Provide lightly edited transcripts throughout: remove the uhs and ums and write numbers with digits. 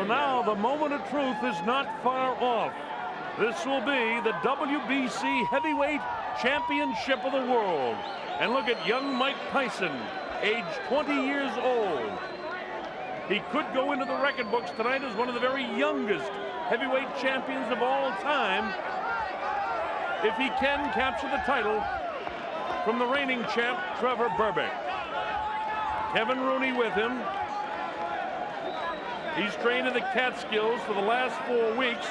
now the moment of truth is not far off. This will be the WBC Heavyweight Championship of the World. And look at young Mike Tyson, age 20 years old. He could go into the record books tonight as one of the very youngest heavyweight champions of all time if he can capture the title from the reigning champ, Trevor Berbick. Kevin Rooney with him. He's trained in the Catskills for the last 4 weeks.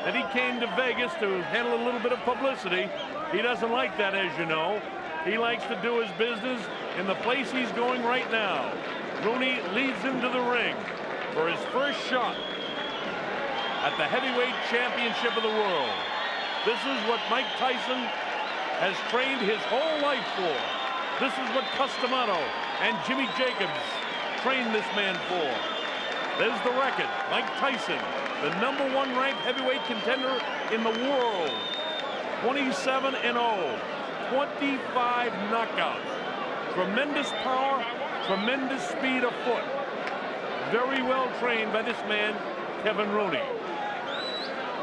And he came to Vegas to handle a little bit of publicity. He doesn't like that, as you know. He likes to do his business in the place he's going right now. Rooney leads him to the ring for his first shot at the heavyweight championship of the world. This is what Mike Tyson has trained his whole life for. This is what Customato and Jimmy Jacobs trained this man for. There's the record. Mike Tyson, the #1 ranked heavyweight contender in the world. 27-0, 25 knockouts. Tremendous power, tremendous speed of foot. Very well trained by this man, Kevin Rooney.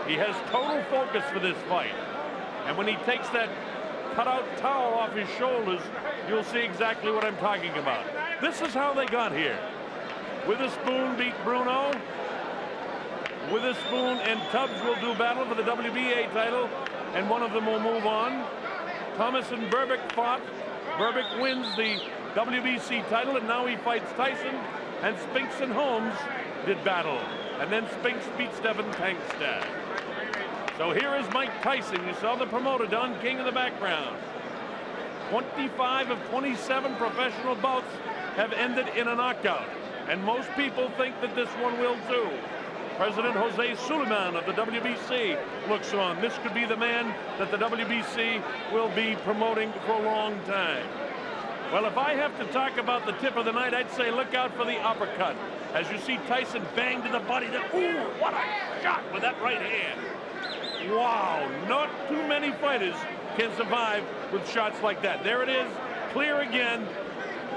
He has total focus for this fight. And when he takes that cutout towel off his shoulders, you'll see exactly what I'm talking about. This is how they got here. Witherspoon beat Bruno. Witherspoon and Tubbs will do battle for the WBA title, and one of them will move on. Thomas and Berbick fought. Berbick wins the WBC title, and now he fights Tyson. And Spinks and Holmes did battle. And then Spinks beat Stephen Tankstad. So here is Mike Tyson. You saw the promoter, Don King, in the background. 25 of 27 professional bouts have ended in a knockout. And most people think that this one will too. President Jose Suleiman of the WBC looks on. This could be the man that the WBC will be promoting for a long time. Well, if I have to talk about the tip of the night, I'd say look out for the uppercut. As you see Tyson bang to the body. Ooh, what a shot with that right hand. Wow, not too many fighters can survive with shots like that. There it is, clear again.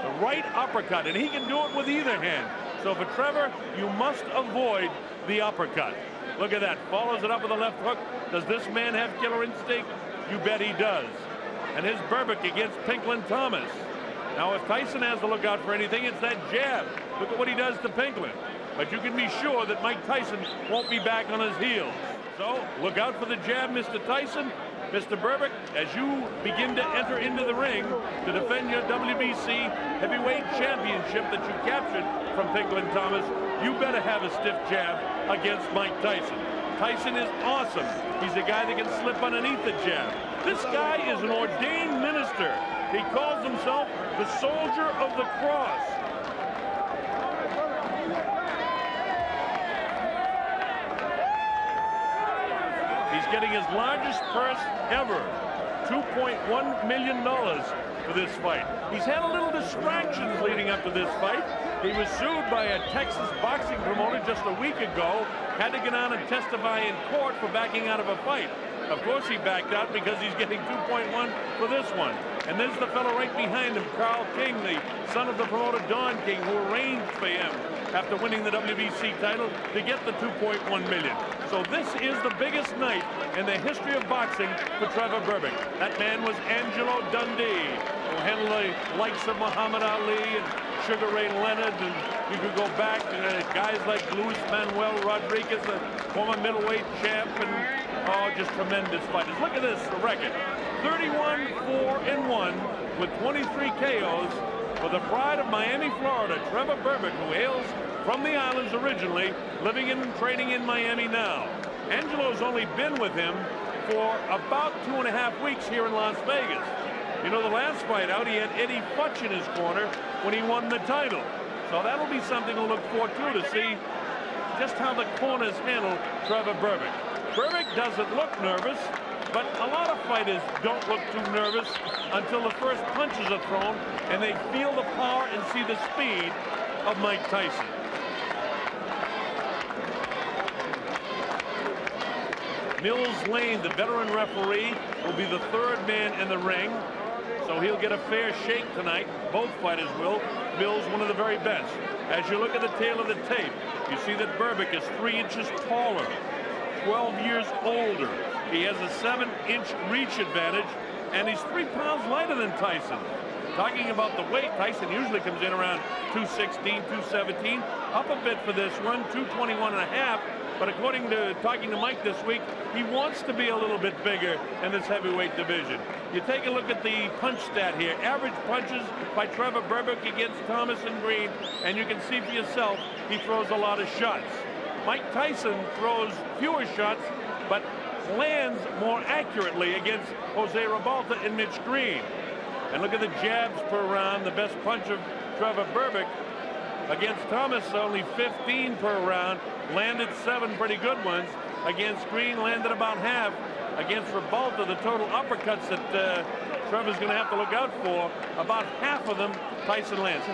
The right uppercut, and he can do it with either hand. So for Trevor, you must avoid the uppercut. Look at that, follows it up with a left hook. Does this man have killer instinct? You bet he does. And here's Berbick against Pinklin Thomas. Now if Tyson has to look out for anything, it's that jab. Look at what he does to Pinklin. But you can be sure that Mike Tyson won't be back on his heels. So look out for the jab, Mr. Tyson. Mr. Berbick, as you begin to enter into the ring to defend your WBC heavyweight championship that you captured from Pinklin Thomas, you better have a stiff jab against Mike Tyson. Tyson is awesome. He's a guy that can slip underneath the jab. This guy is an ordained minister. He calls himself the Soldier of the Cross. He's getting his largest purse ever, $2.1 million for this fight. He's had a little distractions leading up to this fight. He was sued by a Texas boxing promoter just a week ago, had to get on and testify in court for backing out of a fight. Of course he backed out because he's getting 2.1 for this one. And there's the fellow right behind him, Carl King, the son of the promoter Don King, who arranged for him after winning the WBC title to get the 2.1 million. So this is the biggest night in the history of boxing for Trevor Berbick. That man was Angelo Dundee, who handled the likes of Muhammad Ali and Sugar Ray Leonard, and you could go back to guys like Luis Manuel Rodriguez, the former middleweight champ, and just tremendous fighters. Look at this, the record. 31-4-1 with 23 KOs for the pride of Miami, Florida, Trevor Berbick, who hails from the islands originally, living and training in Miami now. Angelo's only been with him for about 2.5 weeks here in Las Vegas. You know, the last fight out, he had Eddie Futch in his corner when he won the title. So that'll be something to look forward to see just how the corners handle Trevor Berbick. Berbick doesn't look nervous, but a lot of fighters don't look too nervous until the first punches are thrown and they feel the power and see the speed of Mike Tyson. Mills Lane, the veteran referee, will be the third man in the ring. so he'll get a fair shake tonight. Both fighters will. Bill's one of the very best. As you look at the tail of the tape, you see that Berbick is 3 inches taller, 12 years older. He has a 7-inch reach advantage, and he's 3 pounds lighter than Tyson. Talking about the weight, Tyson usually comes in around 216, 217, up a bit for this one, 221 and a half. But according to talking to Mike this week, he wants to be a little bit bigger in this heavyweight division. You take a look at the punch stat here. Average punches by Trevor Berbick against Thomas and Green, and you can see for yourself he throws a lot of shots. Mike Tyson throws fewer shots, but lands more accurately against Jose Rebalta and Mitch Green. And look at the jabs per round. The best punch of Trevor Berbick against Thomas, only 15 per round. Landed 7 pretty good ones. Against Green, landed about half. Against Rebalta, the total uppercuts that Trevor's going to have to look out for, about half of them Tyson lands.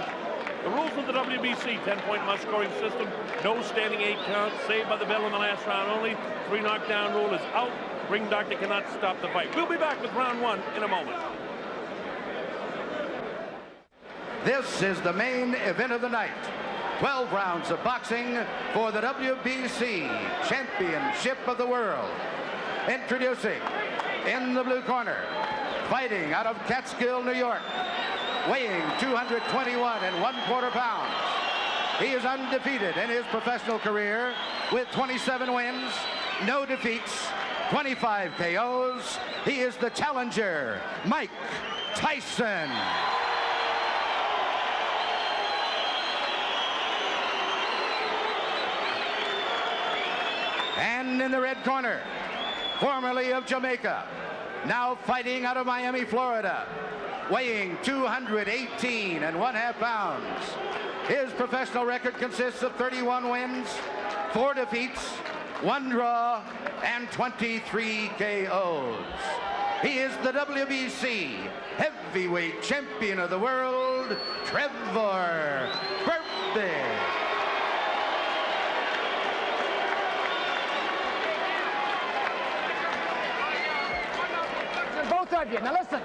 The rules of the WBC, 10-point must scoring system, no standing 8 count, saved by the bell in the last round only. 3 knockdown rule is out. Ring doctor cannot stop the fight. We'll be back with round 1 in a moment. This is the main event of the night. 12 rounds of boxing for the WBC Championship of the World. Introducing, in the blue corner, fighting out of Catskill, New York, weighing 221 1/4 pounds. He is undefeated in his professional career with 27 wins, no defeats, 25 KOs. He is the challenger, Mike Tyson. And in the red corner, formerly of Jamaica, now fighting out of Miami, Florida, weighing 218 1/2 pounds. His professional record consists of 31 wins, 4 defeats, 1 draw, and 23 KOs. He is the WBC Heavyweight Champion of the World, Trevor Berbick. Both of you. Now listen,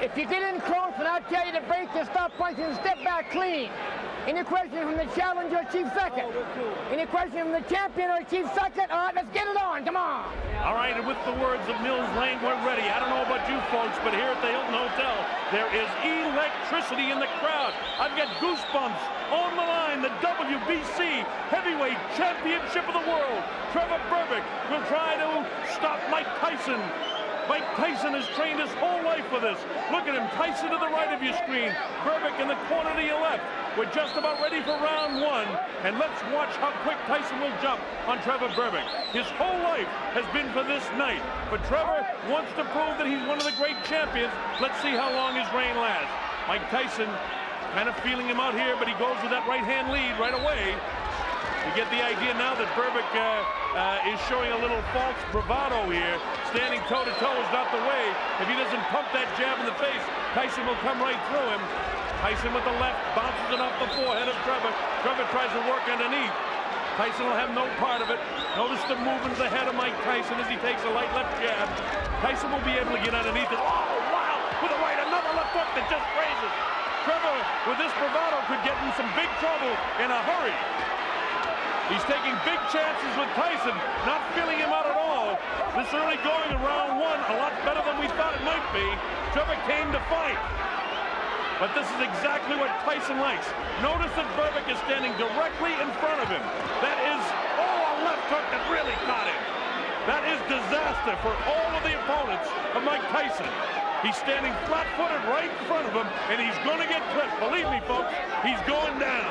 if you get in close and I tell you to break, you stop punching and step back clean. Any question from the challenger or chief second? Any question from the champion or chief second? All right, let's get it on. Come on. All right, and with the words of Mills Lane, we're ready. I don't know about you folks, but here at the Hilton Hotel, there is electricity in the crowd. I've got goosebumps. On the line, the WBC Heavyweight Championship of the World. Trevor Berbick will try to stop Mike Tyson. Mike Tyson has trained his whole life for this. Look at him, Tyson to the right of your screen, Berbick in the corner to your left. We're just about ready for round 1, and let's watch how quick Tyson will jump on Trevor Berbick. His whole life has been for this night, but Trevor wants to prove that he's one of the great champions. Let's see how long his reign lasts. Mike Tyson kind of feeling him out here, but he goes with that right-hand lead right away. You get the idea now that Berbick is showing a little false bravado here. Standing toe-to-toe is not the way. If he doesn't pump that jab in the face, Tyson will come right through him. Tyson with the left, bounces it off the forehead of Trevor. Trevor tries to work underneath. Tyson will have no part of it. Notice the movement of the head of Mike Tyson as he takes a light left jab. Tyson will be able to get underneath it. Oh, wow! With a right, another left hook that just grazes. Trevor, with this bravado, could get in some big trouble in a hurry. He's taking big chances with Tyson, not feeling him out at all. This early going in round 1, a lot better than we thought it might be. Trevor came to fight. But this is exactly what Tyson likes. Notice that Berbick is standing directly in front of him. That is, a left hook that really caught him. That is disaster for all of the opponents of Mike Tyson. He's standing flat-footed right in front of him, and he's going to get clipped. Believe me, folks, he's going down.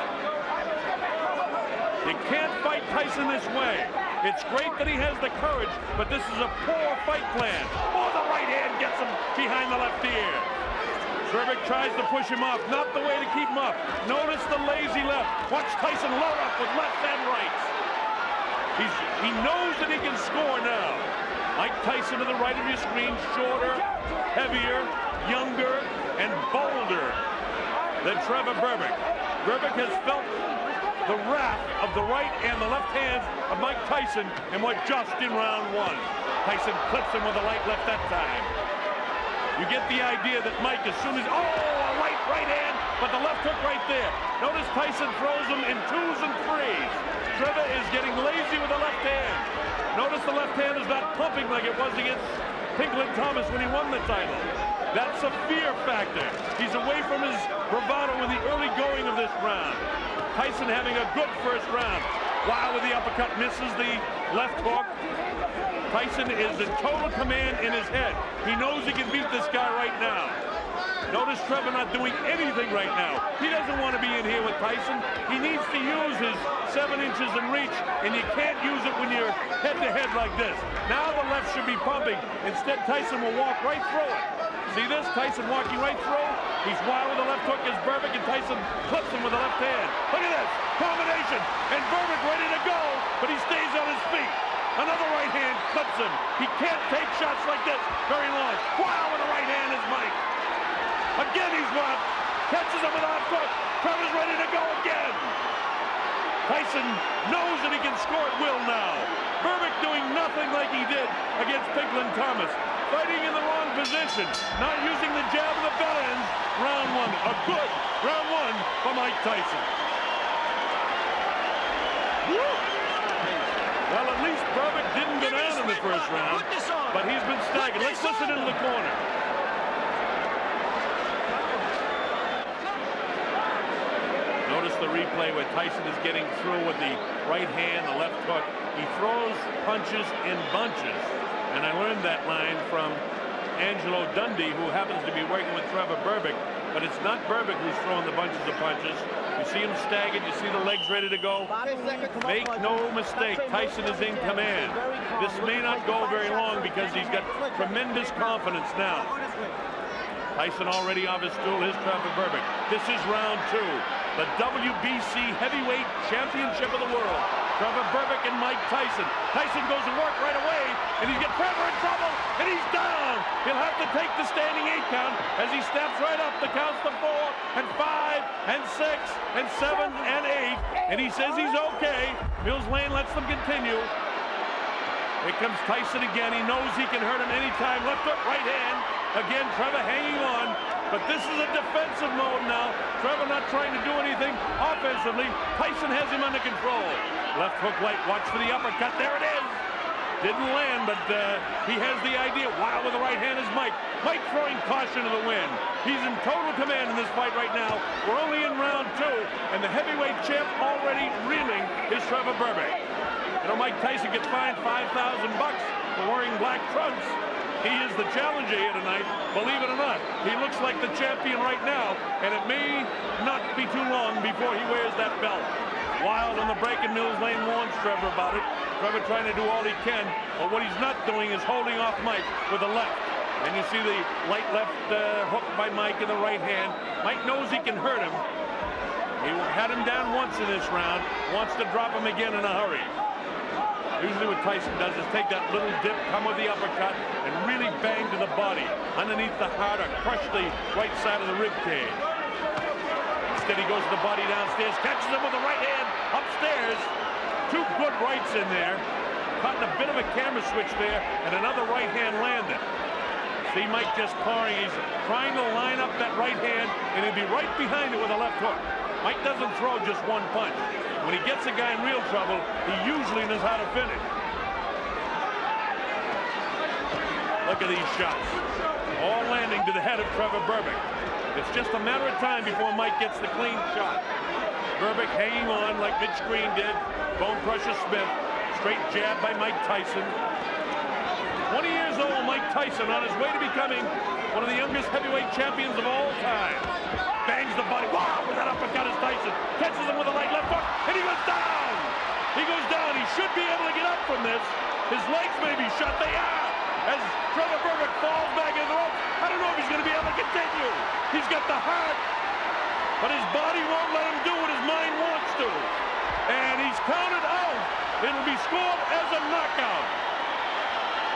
You can't fight Tyson this way. It's great that he has the courage, but this is a poor fight plan. Oh, the right hand gets him behind the left ear. Berbick tries to push him off. Not the way to keep him up. Notice the lazy left. Watch Tyson load up with left and rights. He knows that he can score now. Mike Tyson to the right of your screen, shorter, heavier, younger, and bolder than Trevor Berbick. Berbick has felt the wrath of the right and the left hands of Mike Tyson in what just in round 1. Tyson clips him with a light left that time. You get the idea that Mike, as soon as, oh, a right hand, but the left hook right there. Notice Tyson throws him in 2s and 3s. Trevor is getting lazy with the left hand. Notice the left hand is not pumping like it was against Pinklin Thomas when he won the title. That's a fear factor. He's away from his bravado in the early going of this round. Tyson having a good first round. Wow, with the uppercut, misses the left hook. Tyson is in total command in his head. He knows he can beat this guy right now. Notice Trevor not doing anything right now. He doesn't want to be in here with Tyson. He needs to use his 7 inches in reach, and you can't use it when you're head-to-head like this. Now the left should be pumping. Instead, Tyson will walk right through it. See this? Tyson walking right through. He's wild with the left hook as Berbick, and Tyson clips him with the left hand. Look at this. Combination. And Berbick ready to go, but he stays on his feet. Another right hand clips him. He can't take shots like this very long. Wow, with the right hand is Mike. Again, he's left. Catches him with a left hook. Trevor's ready to go again. Tyson knows that he can score at will now. Berbick doing nothing like he did against Pinklin Thomas. Fighting in the wrong position. Not using the jab of the bell ends. Round 1. A good round 1 for Mike Tyson. Woo! Well, at least Berbick didn't go down in the first round, but he's been staggered. Let's listen into the corner. Notice the replay where Tyson is getting through with the right hand, the left hook. He throws punches in bunches. And I learned that line from Angelo Dundee, who happens to be working with Trevor Berbick. But it's not Berbick who's throwing the bunches of punches. You see him staggered. You see the legs ready to go. Make no mistake, Tyson is in command. This may not go very long because he's got tremendous confidence now. Tyson already off his stool. Here's Trevor Berbick. This is round 2. The WBC Heavyweight Championship of the world. Trevor Berbick and Mike Tyson. Tyson goes to work right away, and he's got Trevor in trouble, and he's down. He'll have to take the standing 8 count as he snaps right up the counts to 4 and 5 and 6 and 7 and 8, and he says he's okay. Mills Lane lets them continue. Here comes Tyson again. He knows he can hurt him anytime. Left hook, right hand. Again, Trevor hanging on. But this is a defensive mode now. Trevor not trying to do anything offensively. Tyson has him under control. Left hook light. Watch for the uppercut. There it is. Didn't land, but he has the idea. Wow, with the right hand is Mike. Mike throwing caution to the wind. He's in total command in this fight right now. We're only in round 2, and the heavyweight champ already reeling is Trevor Berbick. You know, Mike Tyson gets fined $5,000 for wearing black trunks. He is the challenger here tonight, believe it or not. He looks like the champion right now, and it may not be too long before he wears that belt. Wild on the break, and Mills Lane warns Trevor about it. Trevor trying to do all he can, but what he's not doing is holding off Mike with the left. And you see the light left hook by Mike in the right hand. Mike knows he can hurt him. He had him down once in this round, wants to drop him again in a hurry. Usually what Tyson does is take that little dip, come with the uppercut, and really bang to the body. Underneath the heart or crush the right side of the rib cage. Instead he goes to the body downstairs, catches him with the right hand upstairs. 2 good rights in there. Caught in a bit of a camera switch there, and another right hand landed. See Mike just pawing. He's trying to line up that right hand, and he'll be right behind it with a left hook. Mike doesn't throw just one punch. When he gets a guy in real trouble, he usually knows how to finish. Look at these shots. All landing to the head of Trevor Berbick. It's just a matter of time before Mike gets the clean shot. Berbick hanging on like Mitch Green did. Bone Crusher Smith. Straight jab by Mike Tyson. 20 years old, Mike Tyson on his way to becoming one of the youngest heavyweight champions of all time. Bangs the body. Wow, with that uppercut is Tyson. Catches him with a light left hook, and he goes down. He goes down. He should be able to get up from this. His legs may be shut. They are. As Trevor Berbick falls back in the ropes. I don't know if he's going to be able to continue. He's got the heart, but his body won't let him do what his mind wants to. And he's counted out. It'll be scored as a knockout.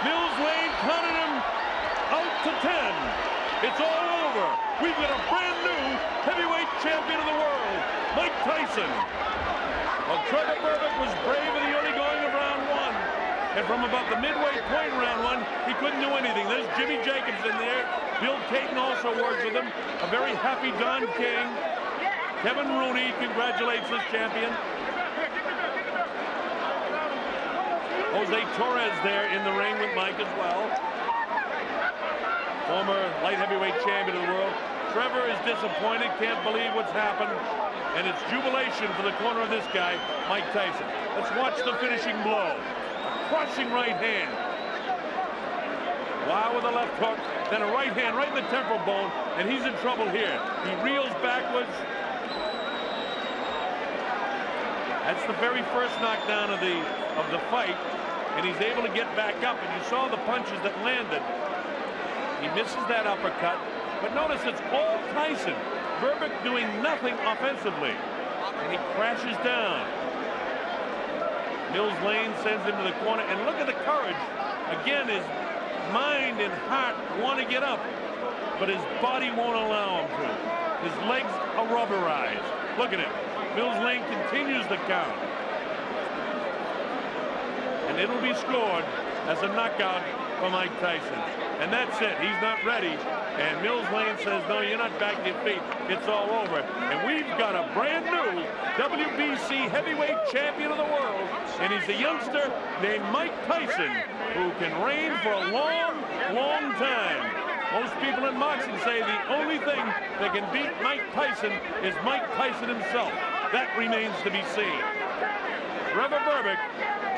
Mills Lane counted him out to 10. It's all over. We've got a brand new heavyweight champion of the world, Mike Tyson. Well, Trevor Berbick was brave in the early going of round 1. And from about the midway point in round one, he couldn't do anything. There's Jimmy Jacobs in there. Bill Caton also works with him. A very happy Don King. Kevin Rooney congratulates his champion. Jose Torres there in the ring with Mike as well. Former light heavyweight champion of the world. Trevor is disappointed, can't believe what's happened. And it's jubilation for the corner of this guy, Mike Tyson. Let's watch the finishing blow. A crushing right hand. Wow, with a left hook, then a right hand right in the temporal bone, and he's in trouble here. He reels backwards. That's the very first knockdown of the fight, and he's able to get back up, and you saw the punches that landed. He misses that uppercut, but notice it's all Tyson. Berbick doing nothing offensively, and he crashes down. Mills Lane sends him to the corner, and look at the courage. Again, his mind and heart want to get up, but his body won't allow him to. His legs are rubberized. Look at him. Mills Lane continues the count. And it'll be scored as a knockout for Mike Tyson. And that's it. He's not ready. And Mills Lane says, no, you're not back to your feet. It's all over. And we've got a brand new WBC heavyweight champion of the world. And he's a youngster named Mike Tyson, who can reign for a long, long time. Most people in boxing say the only thing that can beat Mike Tyson is Mike Tyson himself. That remains to be seen. Trevor Berbick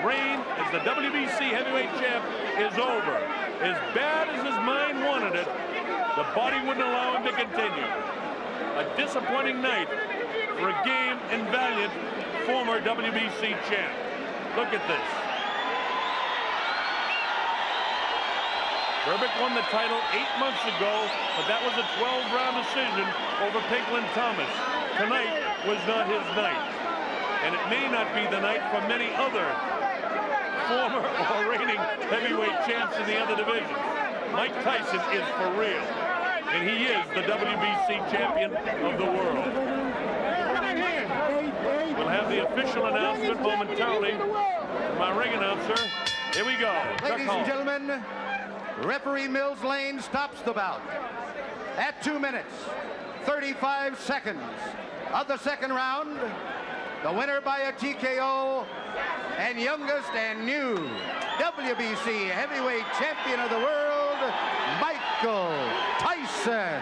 reign as the WBC heavyweight champ is over. As bad as his mind wanted it, the body wouldn't allow him to continue. A disappointing night for a game and valiant former WBC champ. Look at this. Berbick won the title 8 months ago, but that was a 12-round decision over Pinklin Thomas. Tonight was not his night. And it may not be the night for many other former or reigning heavyweight champs in the other divisions. Mike Tyson is for real. And he is the WBC champion of the world. We'll have the official announcement momentarily from our ring announcer. Here we go. Ladies and gentlemen, referee Mills Lane stops the bout at 2 minutes, 35 seconds of the second round. The winner by a TKO and youngest and new WBC heavyweight champion of the world, Michael Tyson.